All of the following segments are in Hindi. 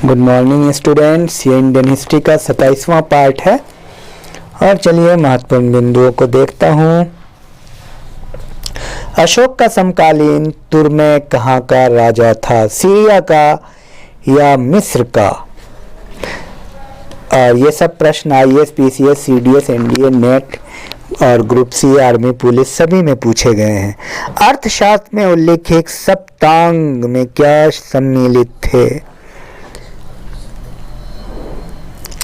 गुड मॉर्निंग स्टूडेंट्स, ये इंडियन हिस्ट्री का 27वां पार्ट है। और चलिए महत्वपूर्ण बिंदुओं को देखता हूँ। अशोक का समकालीन तुर्मे कहाँ का राजा था, सीरिया का या मिस्र का? और ये सब प्रश्न IAS, PCS, CDS, NDA, net और ग्रुप सी, आर्मी, पुलिस सभी में पूछे गए हैं। अर्थशास्त्र में उल्लेखित सप्तांग में क्या सम्मिलित थे?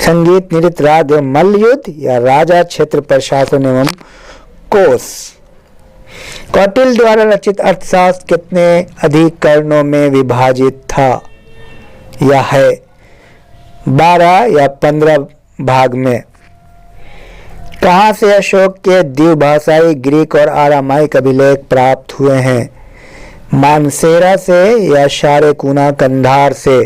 संगीत, नृत्य, राग एवं मल्लयुद्ध या राजा, क्षेत्र, प्रशासन एवं कोष? कौटिल्य द्वारा रचित अर्थशास्त्र कितने अधिकरणों में विभाजित था या है? 12 या 15 भाग में? कहाँ से अशोक के द्विभाषाई ग्रीक और आरामाइक अभिलेख प्राप्त हुए हैं? मानसेरा से या शारेकुना कंधार से?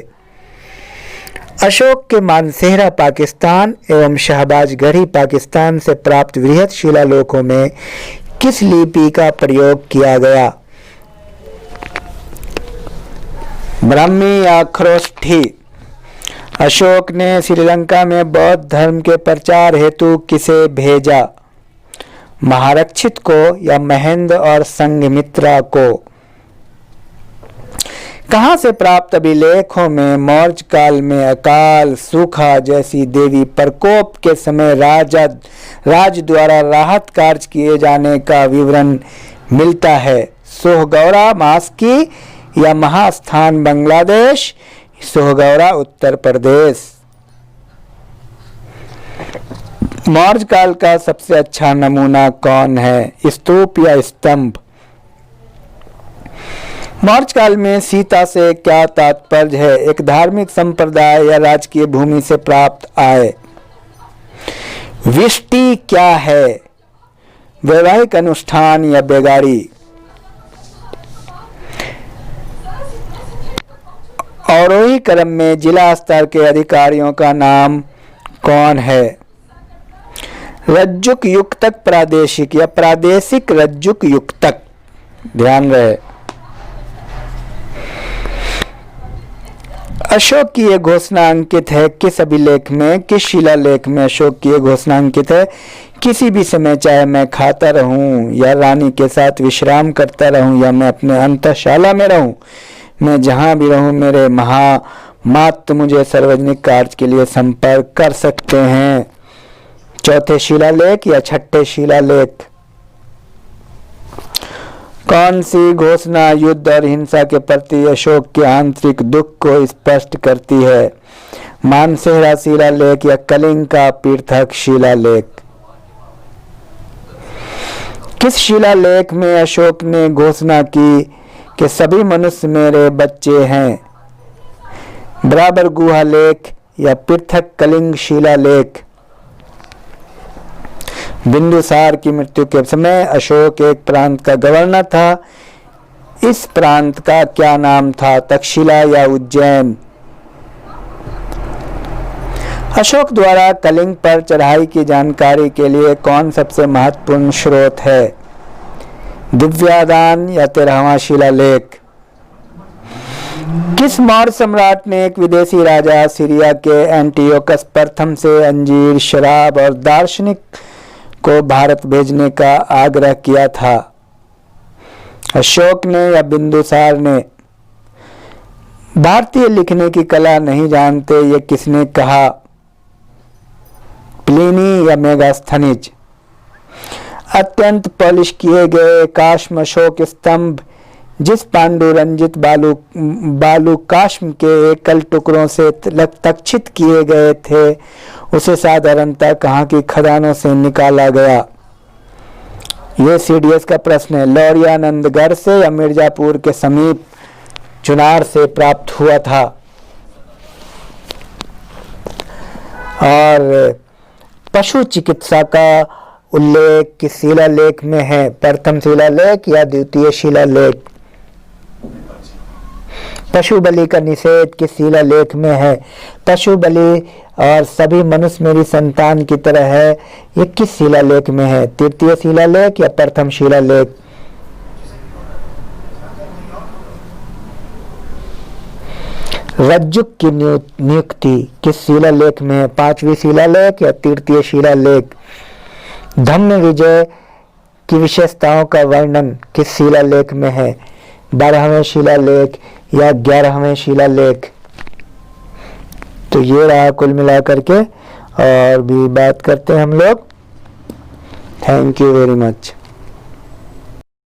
अशोक के मानसेरा पाकिस्तान एवं शहबाजगढ़ी पाकिस्तान से प्राप्त वृहत शिलालेखों में किस लिपि का प्रयोग किया गया? ब्राह्मी या खरोष्ठी? अशोक ने श्रीलंका में बौद्ध धर्म के प्रचार हेतु किसे भेजा? महारक्षित को या महेंद्र और संघमित्रा को? कहाँ से प्राप्त अभिलेखों में मौर्य काल में अकाल, सूखा जैसी देवी प्रकोप के समय राज द्वारा राहत कार्य किए जाने का विवरण मिलता है? सोहगौरा मास्की या महास्थान बांग्लादेश? सोहगौरा उत्तर प्रदेश। मौर्य काल का सबसे अच्छा नमूना कौन है, स्तूप या स्तंभ? मौर्य काल में सीता से क्या तात्पर्य है? एक धार्मिक संप्रदाय या राजकीय भूमि से प्राप्त आय? विष्टि क्या है, वैवाहिक अनुष्ठान या बेगारी? अवरोही क्रम में जिला स्तर के अधिकारियों का नाम कौन है? रज्जुक युक्तक प्रादेशिक या प्रादेशिक रज्जुक युक्तक? ध्यान रहे। अशोक की यह घोषणा अंकित है किस अभिलेख में, किस शिलालेख में? अशोक की यह घोषणा अंकित है, किसी भी समय चाहे मैं खाता रहूं या रानी के साथ विश्राम करता रहूं या मैं अपने अंतःशाला में रहूं, मैं जहां भी रहूं मेरे महामात्र मुझे सार्वजनिक कार्य के लिए संपर्क कर सकते हैं। चौथे शिलालेख या छठे शिलालेख? कौन सी घोषणा युद्ध और हिंसा के प्रति अशोक के आंतरिक दुख को स्पष्ट करती है? मानसेरा शिलालेख या कलिंग का पृथक शिलालेख? किस शिलालेख में अशोक ने घोषणा की कि सभी मनुष्य मेरे बच्चे हैं? बराबर गुहा लेख या पृथक कलिंग शिलालेख? बिंदुसार की मृत्यु के समय अशोक एक प्रांत का गवर्नर था। इस प्रांत का क्या नाम था, तक्षशिला या उज्जैन? अशोक द्वारा कलिंग पर चढ़ाई की जानकारी के लिए कौन सबसे महत्वपूर्ण स्रोत है? दिव्यादान या 13वां शिलालेख? किस मौर्य सम्राट ने एक विदेशी राजा सीरिया के एंटियोकस प्रथम से अंजीर, शराब और दार्शनिक को भारत भेजने का आग्रह किया था? अशोक ने या बिंदुसार ने? भारतीय लिखने की कला नहीं जानते, ये किसने कहा? प्लिनी या मेगास्थनीज? अत्यंत पॉलिश किए गए काश्म अशोक स्तंभ जिस पांडुरंजित बालू काश्म के एकल टुकड़ों से तक्षित किए गए थे, उसे साधारणतः कहाँ की खदानों से निकाला गया? ये सीडीएस का प्रश्न है। लौरियानंदगढ़ से या मिर्जापुर के समीप चुनार से प्राप्त हुआ था? और पशु चिकित्सा का उल्लेख किस शिलालेख में है? प्रथम शिलालेख या द्वितीय शिलालेख? पशु बलि का निषेध किस शिलालेख में है? पशु बलि और सभी मनुष्य मेरी संतान की तरह है, ये किस शिलालेख में है? तृतीय शिलालेख या प्रथम शिलालेख? रज्जुक की नियुक्ति किस शिलालेख में है? 5वीं शिलालेख या तृतीय शिलालेख? धम्म विजय की विशेषताओं का वर्णन किस शिलालेख में है? 12वें शिलालेख या 11वें शिलालेख? तो ये रहा कुल मिलाकर के, और भी बात करते हैं हम लोग। Thank you very much.